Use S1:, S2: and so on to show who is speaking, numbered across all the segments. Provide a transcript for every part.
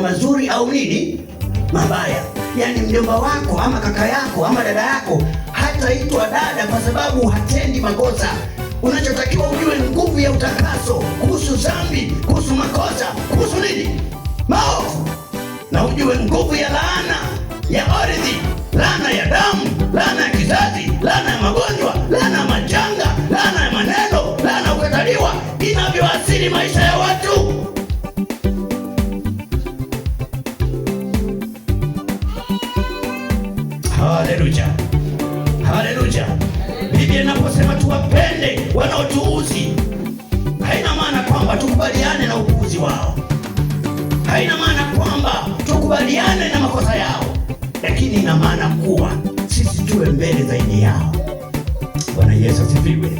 S1: mazuri au nini mabaya. Yani mjomba wako ama kaka yako ama dada yako hataitwa dada kwa sababu hatendi makosa. Unachotakiwa ujue nguvu ya utakaso kuhusu dhambi, kuhusu makosa, kuhusu nini maovu, na ujue nguvu ya laana ya ardhi, laana ya damu, laana ya kizazi, laana ya magonjwa, laana ya majanga, laana ya maneno, laana ya kukataliwa inavyoathiri maisha ya watu. Haleluya, haleluya. Biblia inaposema tuwapende wanaotuuzi, haina maana kwamba tukubaliane na upuuzi wao, haina maana kwamba tukubaliane na makosa yao, lakini ina maana kuwa sisi tuwe mbele zaidi yao. Bwana Yesu asifiwe,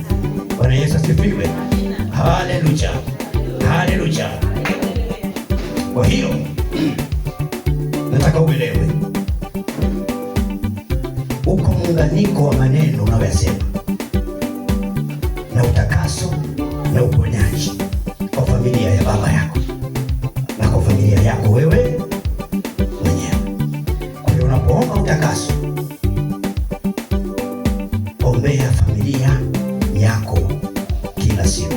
S1: Bwana Yesu asifiwe. Haleluya, haleluya. Kwa hiyo nataka uelewe uko muunganiko wa maneno unayoyasema na utakaso na uponyaji kwa familia ya baba yako na kwa familia yako wewe mwenyewe. Kwa hiyo unapoomba utakaso, ombea familia yako kila siku.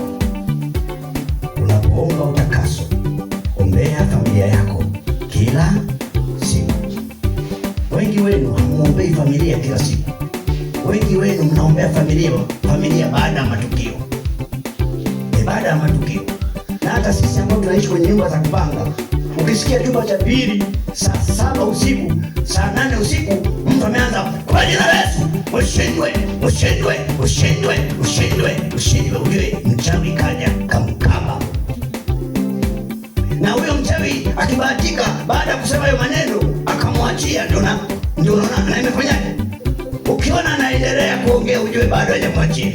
S1: Unapoomba utakaso, ombea familia yako kila siku. Wengi wenu hamuombei familia kila siku. Wengi wenu mnaombea familia baada ya matukio, baada ya matukio. Na hata sisi ambao tunaishi kwenye nyumba za kupanga, ukisikia chumba cha pili saa 7 usiku, saa 8 usiku, mtu ameanza kwa jina la Yesu, ushindwe, ushindwe, ushindwe, ushindwe, ushindwe, ujue mchawi kaja kamkaba. Na huyo mchawi akibahatika baada ya kusema hayo maneno akamwachia, ndio unaona na imefanyaje. Ukiona anaendelea kuongea ujue bado hajamwachia.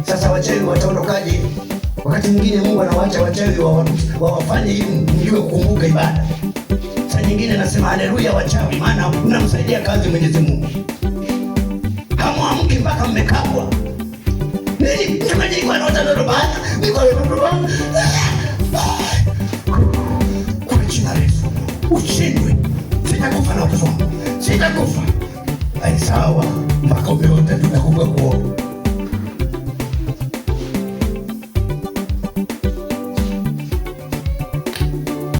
S1: Sasa wachawi wataondokaje? Wakati mwingine Mungu anawaacha wachawi wawafanye hivi mjue kukumbuka ibada. Saa nyingine nasema haleluya wachawi, maana mnamsaidia kazi Mwenyezi Mungu. Hamuamki mpaka mmekabwa. Nini? Mchungaji kwa watoto bana, niko watoto bana. Kwa jina la Yesu, ushindwe. Sitakufa na watoto wangu. Sitakufa. Ai sawa, mpaka umeota tunakupa kuoa.